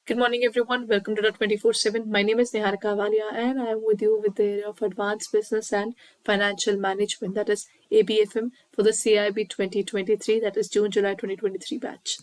Good morning, everyone. Welcome to the 24/7. My name is Niharika Valia, and I am with you with the area of Advanced Business and Financial Management, that is ABFM, for the CAIIB 2023, that is June-July 2023 batch.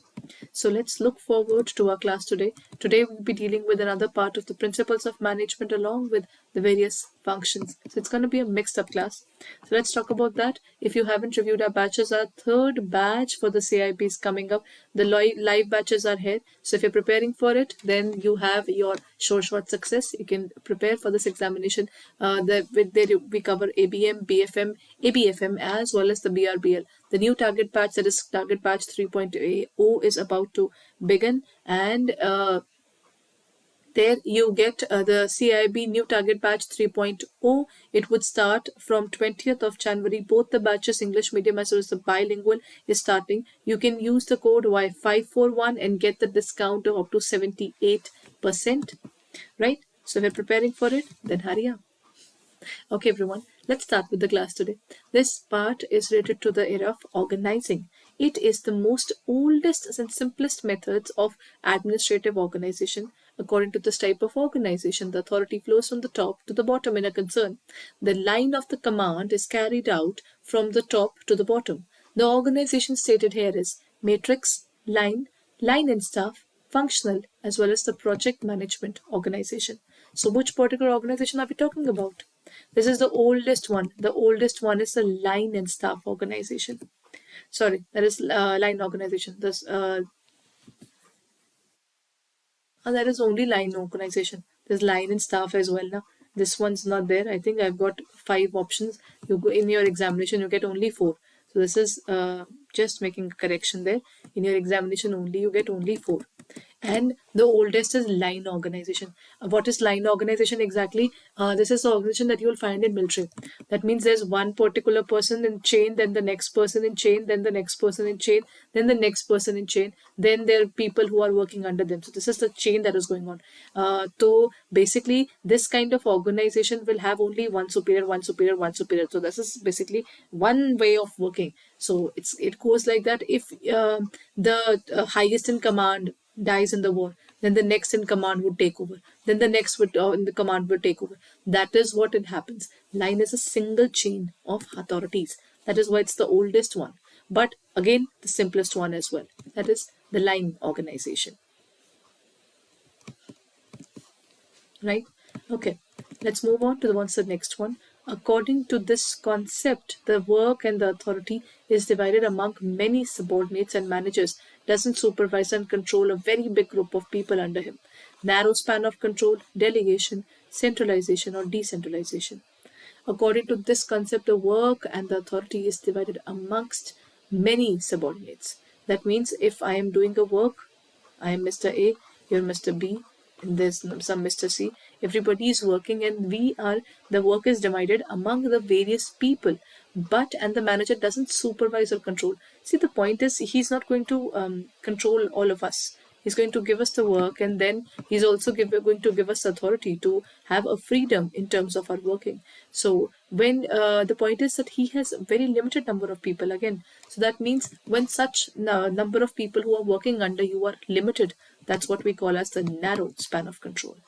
So let's look forward to our class today. Today we'll be dealing with another part of the principles of management along with the various functions. So it's going to be a mixed up class. So let's talk about that. If you haven't reviewed our batches, our third batch for the CIB is coming up. The live batches are here. So if you're preparing for it, then you have your short success. You can prepare for this examination. We cover ABM, BFM, ABFM as well as the BRBL. The new target batch, that is target batch 3.0, is about to begin, and there you get the CIB new target batch 3.0. It would start from 20th of January. Both the batches, English medium as well as the bilingual, is starting. You can use the code Y541 and get the discount of up to 78%. Right? So if you're preparing for it, then hurry up. Okay, everyone, let's start with the class today. This part is related to the era of organizing. It is the most oldest and simplest methods of administrative organization. According to this type of organization, the authority flows from the top to the bottom in a concern. The line of the command is carried out from the top to the bottom. The organization stated here is matrix, line and staff, functional, as well as the project management organization. So which particular organization are we talking about? This is the oldest one. The oldest one is the line and staff organization. Sorry, that is line organization. That is only line organization. There's line and staff as well now. This one's not there. I think I've got 5 options. You go in your examination, you get only 4. So this is just making a correction there. In your examination only, you get only 4. And the oldest is line organization. What is line organization exactly? This is the organization that you will find in military. That means there's one particular person in chain, then the next person in chain, then the next person in chain, then the next person in chain, then there are people who are working under them. So this is the chain that is going on. So basically this kind of organization will have only one superior, one superior, one superior. So this is basically one way of working. So it goes like that. If the highest in command dies in the war, then the next in command would take over, then the next in the command would take over. That is what it happens. Line is a single chain of authorities. That is why it's the oldest one, but again the simplest one as well. That is the line organization. Right? Okay, let's move on to the next one. According to this concept, the work and the authority is divided among many subordinates, and managers doesn't supervise and control a very big group of people under him. Narrow span of control, delegation, centralization or decentralization. According to this concept, the work and the authority is divided amongst many subordinates. That means if I am doing a work, I am Mr. A, you're Mr. B, and there's some Mr. C. Everybody is working, and the work is divided among the various people, and the manager doesn't supervise or control. See, the point is he's not going to control all of us. He's going to give us the work, and then he's also going to give us authority to have a freedom in terms of our working. So when the point is that he has a very limited number of people again. So that means when such number of people who are working under you are limited, that's what we call as the narrow span of control.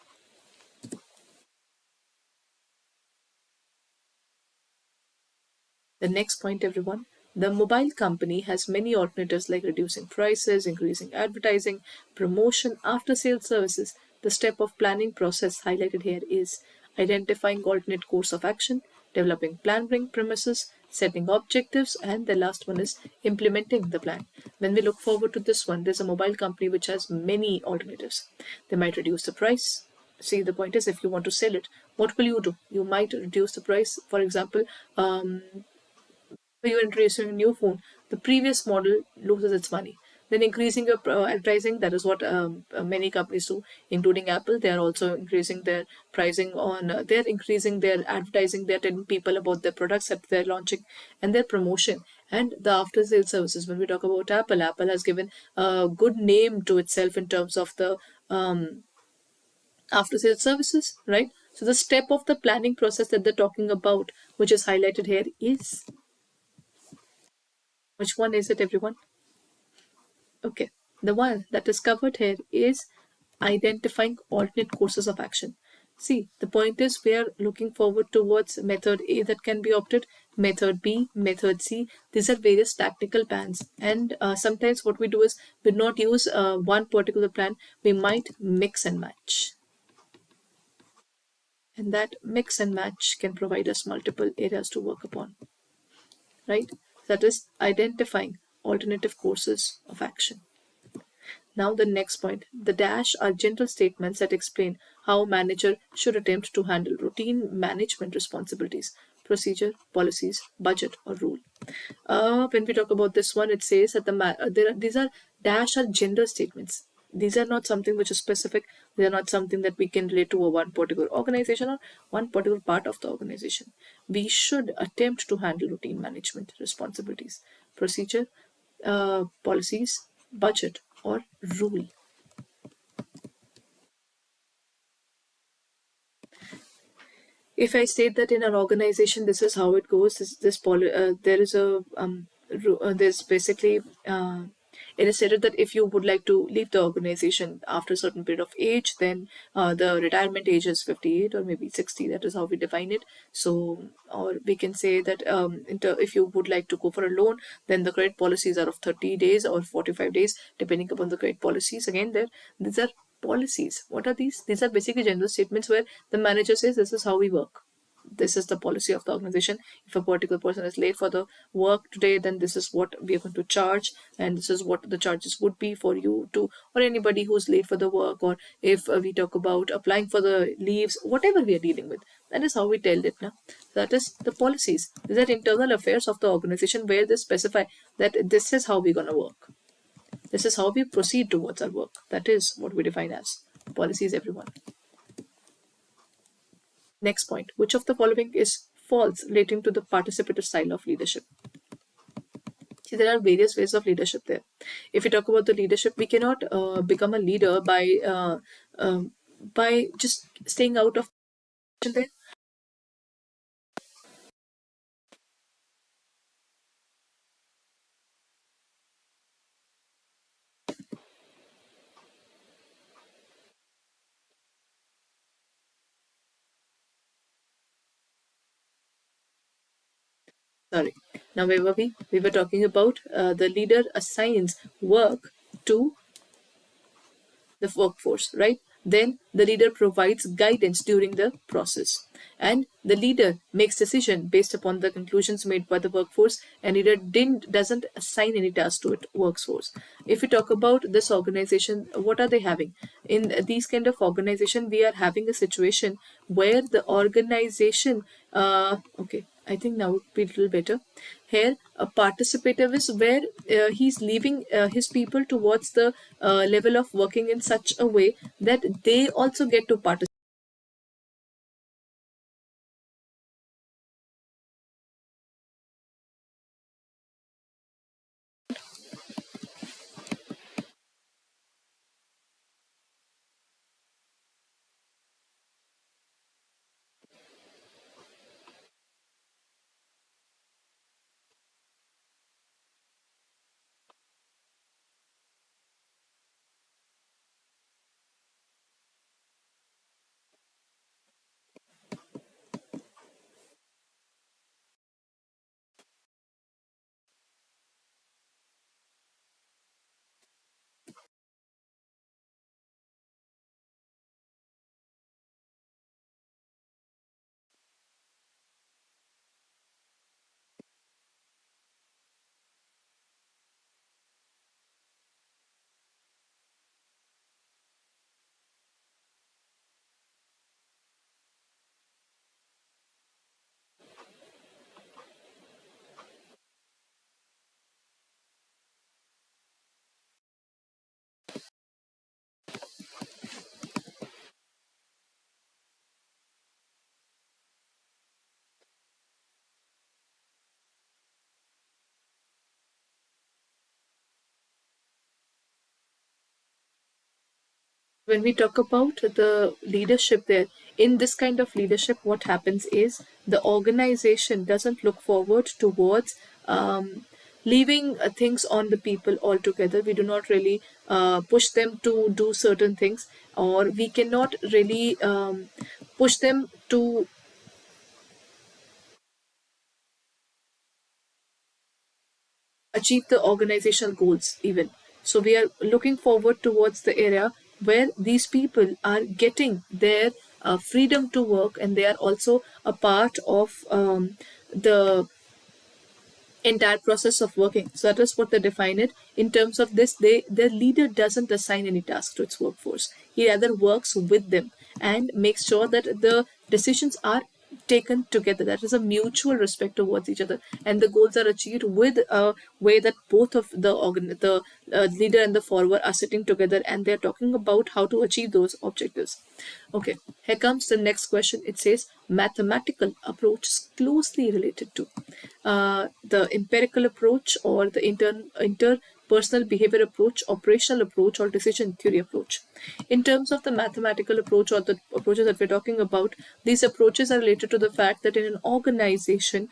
The next point, everyone. The mobile company has many alternatives like reducing prices, increasing advertising, promotion, after-sales services. The step of planning process highlighted here is identifying alternate course of action, developing planning premises, setting objectives, and the last one is implementing the plan. When we look forward to this one, there's a mobile company which has many alternatives. They might reduce the price. See, the point is if you want to sell it, what will you do? You might reduce the price. For example, you're introducing a new phone, the previous model loses its money. Then increasing your advertising, that is what many companies do, including Apple. They are also increasing their pricing on, they're increasing their advertising, they're telling people about their products that they're launching and their promotion. And the after sales services, when we talk about Apple has given a good name to itself in terms of the after sales services, right? So the step of the planning process that they're talking about, which is highlighted here, is which one is it, everyone? Okay, the one that is covered here is identifying alternate courses of action. See, the point is we are looking forward towards method A that can be opted, method B, method C. These are various tactical plans. And sometimes what we do is we not use one particular plan, we might mix and match. And that mix and match can provide us multiple areas to work upon, right? That is identifying alternative courses of action. Now the next point, the dash are general statements that explain how a manager should attempt to handle routine management responsibilities, procedure, policies, budget, or rule. When we talk about this one, it says that these are dash are general statements. These are not something which is specific. They are not something that we can relate to a one particular organization or one particular part of the organization. We should attempt to handle routine management responsibilities, procedure, policies, budget, or rule. If I state that in an organization, this is how it goes. There is a there's basically it is stated that if you would like to leave the organization after a certain period of age, then the retirement age is 58 or maybe 60. That is how we define it. So, or we can say that if you would like to go for a loan, then the credit policies are of 30 days or 45 days, depending upon the credit policies. Again, these are policies. What are these? These are basically general statements where the manager says this is how we work. This is the policy of the organization. If a particular person is late for the work today, then this is what we are going to charge, and this is what the charges would be for you to, or anybody who's late for the work, or if we talk about applying for the leaves, whatever we are dealing with. That is how we tell it now. That is the policies. These are internal affairs of the organization where they specify that this is how we're going to work. This is how we proceed towards our work. That is what we define as policies, everyone. Next point, which of the following is false relating to the participator style of leadership? See, there are various ways of leadership there. If we talk about the leadership, we cannot become a leader by just staying out of there. Sorry. Now where were we? We were talking about the leader assigns work to the workforce, right? Then the leader provides guidance during the process, and the leader makes decision based upon the conclusions made by the workforce, and leader doesn't assign any task to it workforce. If we talk about this organization, what are they having? In these kind of organization, we are having a situation where the organization okay, I think now it would be a little better. Here, a participator is where he's leaving his people towards the level of working in such a way that they also get to participate. When we talk about the leadership there, in this kind of leadership, what happens is the organization doesn't look forward towards leaving things on the people altogether. We do not really push them to do certain things, or we cannot really push them to achieve the organizational goals even. So we are looking forward towards the area where these people are getting their freedom to work, and they are also a part of the entire process of working. So that is what they define it. In terms of this, their leader doesn't assign any task to its workforce. He rather works with them and makes sure that the decisions are taken together. That is a mutual respect towards each other, and the goals are achieved with a way that both of the leader and the follower are sitting together, and they're talking about how to achieve those objectives. Okay, here comes the next question. It says mathematical approach is closely related to the empirical approach, or the interpersonal behavior approach, operational approach, or decision theory approach. In terms of the mathematical approach, or the approaches that we're talking about, these approaches are related to the fact that in an organization,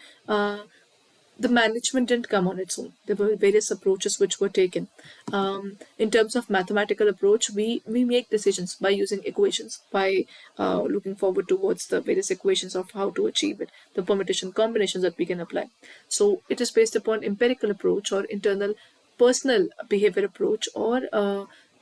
the management didn't come on its own. There were various approaches which were taken. In terms of mathematical approach, we make decisions by using equations, by looking forward towards the various equations of how to achieve it, the permutation combinations that we can apply. So it is based upon empirical approach, or internal personal behavior approach, or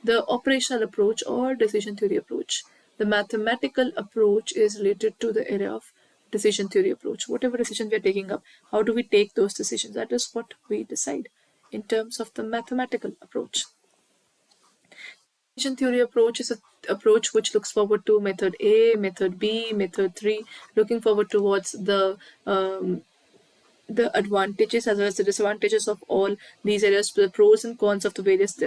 the operational approach, or decision theory approach. The mathematical approach is related to the area of decision theory approach. Whatever decision we are taking up, how do we take those decisions? That is what we decide in terms of the mathematical approach. Decision theory approach is an approach which looks forward to method A, method B, method 3, looking forward towards the advantages as well as the disadvantages of all these areas, the pros and cons of the various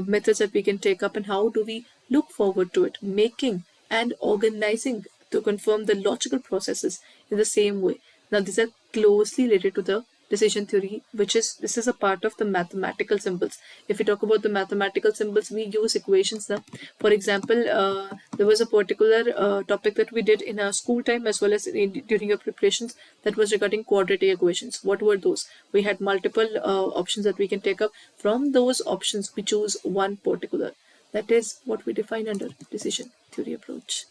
methods that we can take up, and how do we look forward to it, making and organizing to confirm the logical processes in the same way. Now, these are closely related to the decision theory, this is a part of the mathematical symbols. If we talk about the mathematical symbols, we use equations now. For example, there was a particular topic that we did in our school time as well as during our preparations, that was regarding quadratic equations. What were those? We had multiple options that we can take up. From those options, we choose one particular. That is what we define under decision theory approach.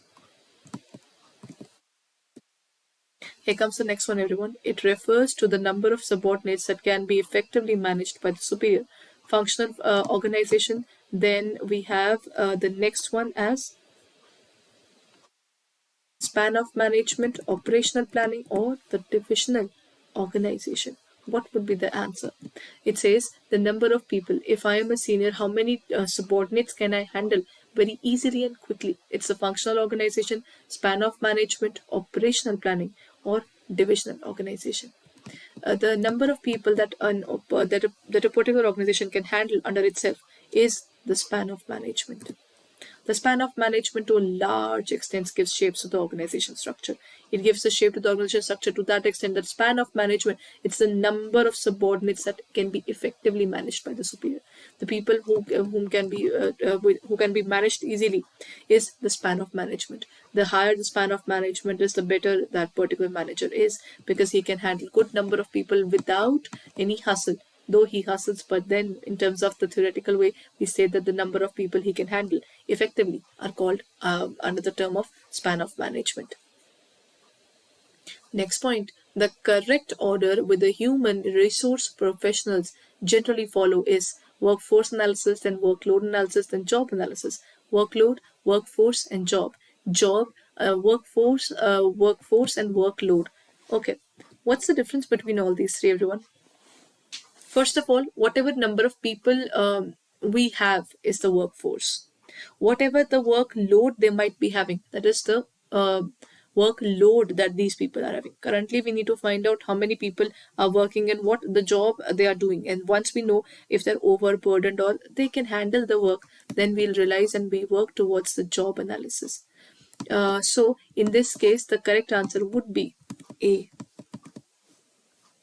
Here comes the next one, everyone. It refers to the number of subordinates that can be effectively managed by the superior. Functional organization. Then we have the next one as span of management, operational planning, or the divisional organization. What would be the answer? It says the number of people. If I am a senior, how many subordinates can I handle very easily and quickly? It's a functional organization, span of management, operational planning, or divisional organization. The number of people that a particular organization can handle under itself is the span of management. The span of management to a large extent gives shapes to the organization structure. It gives the shape to the organization structure to that extent that span of management, it's the number of subordinates that can be effectively managed by the superior. The people who can be managed easily is the span of management. The higher the span of management is, the better that particular manager is, because he can handle good number of people without any hustle. Though he hustles, but then in terms of the theoretical way, we say that the number of people he can handle effectively are called under the term of span of management. Next point, the correct order with the human resource professionals generally follow is workforce analysis, then workload analysis, then job analysis. Workload, workforce, and job. Job, workforce, and workload. Okay, what's the difference between all these three, everyone? First of all, whatever number of people we have is the workforce. Whatever the workload they might be having, that is the workload that these people are having. Currently, we need to find out how many people are working and what the job they are doing. And once we know if they're overburdened or they can handle the work, then we'll realize and we work towards the job analysis. So in this case, the correct answer would be A,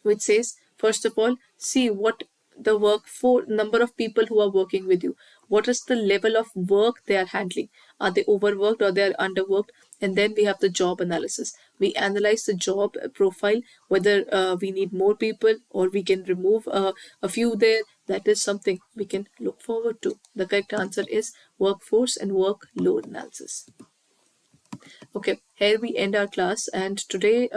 which says, first of all, see what the number of people who are working with you. What is the level of work they are handling? Are they overworked or they are underworked? And then we have the job analysis. We analyze the job profile, whether we need more people or we can remove a few there. That is something we can look forward to. The correct answer is workforce and workload analysis. Okay, here we end our class, and today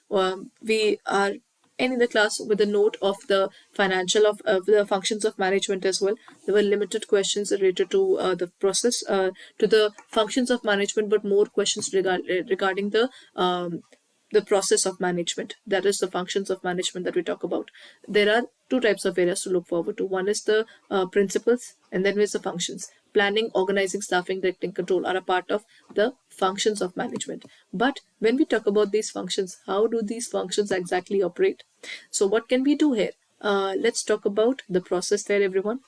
we are ending the class with a note of the financial of the functions of management as well. There were limited questions related to the process, to the functions of management, but more questions regarding the process of management. That is the functions of management that we talk about. There are two types of areas to look forward to. One is the principles, and then is the functions. Planning, organizing, staffing, directing, control are a part of the functions of management. But when we talk about these functions, how do these functions exactly operate? So what can we do here? Let's talk about the process there, everyone.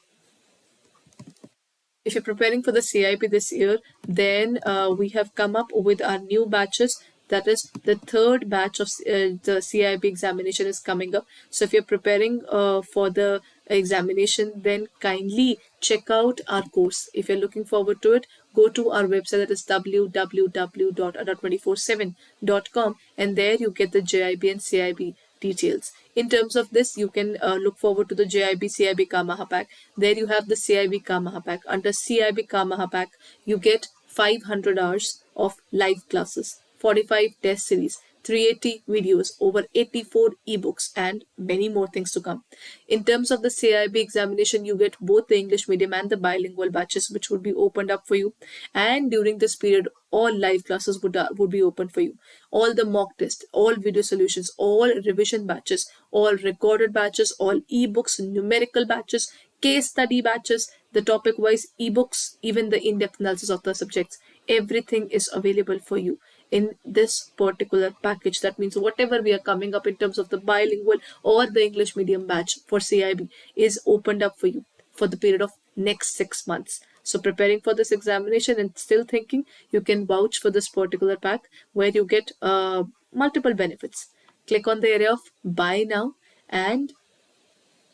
If you're preparing for the CAIIB this year, then we have come up with our new batches. That is, the third batch of the CAIIB examination is coming up. So if you're preparing for the examination, then kindly check out our course. If you're looking forward to it, go to our website, that is www.adda247.com, and there you get the JAIIB and CAIIB details. In terms of this, you can look forward to the JAIIB CAIIB Ka Maha Pack. There you have the CAIIB Ka Maha Pack. Under CAIIB Ka Maha Pack, you get 500 hours of live classes, 45 test series, 380 videos, over 84 ebooks, and many more things to come. In terms of the CAIIB examination, you get both the English medium and the bilingual batches, which would be opened up for you. And during this period, all live classes would be open for you. All the mock tests, all video solutions, all revision batches, all recorded batches, all ebooks, numerical batches, case study batches, the topic-wise ebooks, even the in-depth analysis of the subjects. Everything is available for you in this particular package. That means whatever we are coming up in terms of the bilingual or the English medium batch for CAIIB is opened up for you for the period of next 6 months. So preparing for this examination and still thinking, you can vouch for this particular pack where you get multiple benefits. Click on the area of buy now and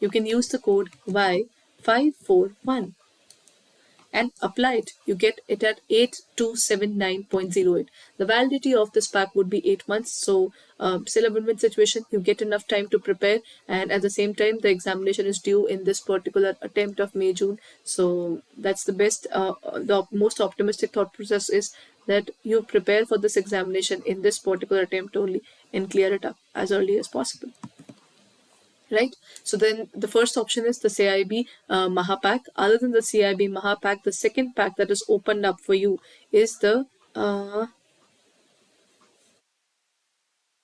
you can use the code Y541 and apply it. You get it at 8279.08. The validity of this pack would be 8 months. So still a win-win situation. You get enough time to prepare, and at the same time the examination is due in this particular attempt of May-June. So that's the best, the most optimistic thought process is that you prepare for this examination in this particular attempt only and clear it up as early as possible. Right, so then the first option is the CAIIB Maha Pack. Other than the CAIIB Maha Pack, the second pack that is opened up for you is the CAIIB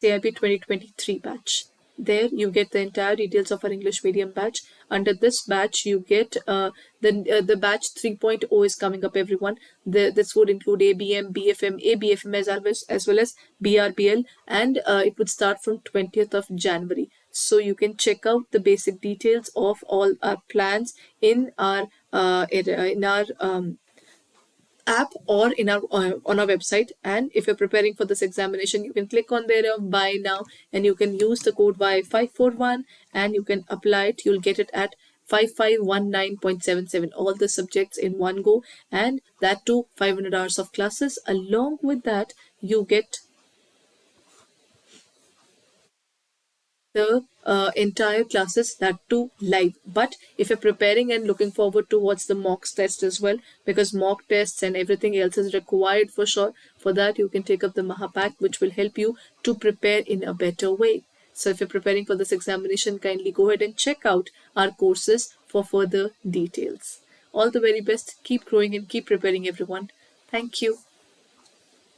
2023 batch. There you get the entire details of our English medium batch. Under this batch, you get the batch 3.0 is coming up, everyone. This would include ABM, BFM, ABFM as well as BRBL, and it would start from 20th of January. So you can check out the basic details of all our plans in our app or in our on our website. And if you're preparing for this examination, you can click on there buy now and you can use the code Y541 and you can apply it. You'll get it at 5519.77, all the subjects in one go, and that too 500 hours of classes. Along with that, you get the entire classes, that too live. But if you're preparing and looking forward towards the mock test as well, because mock tests and everything else is required for sure, for that you can take up the Maha Pack, which will help you to prepare in a better way. So if you're preparing for this examination, kindly go ahead and check out our courses for further details. All the very best. Keep growing and keep preparing, everyone. Thank you.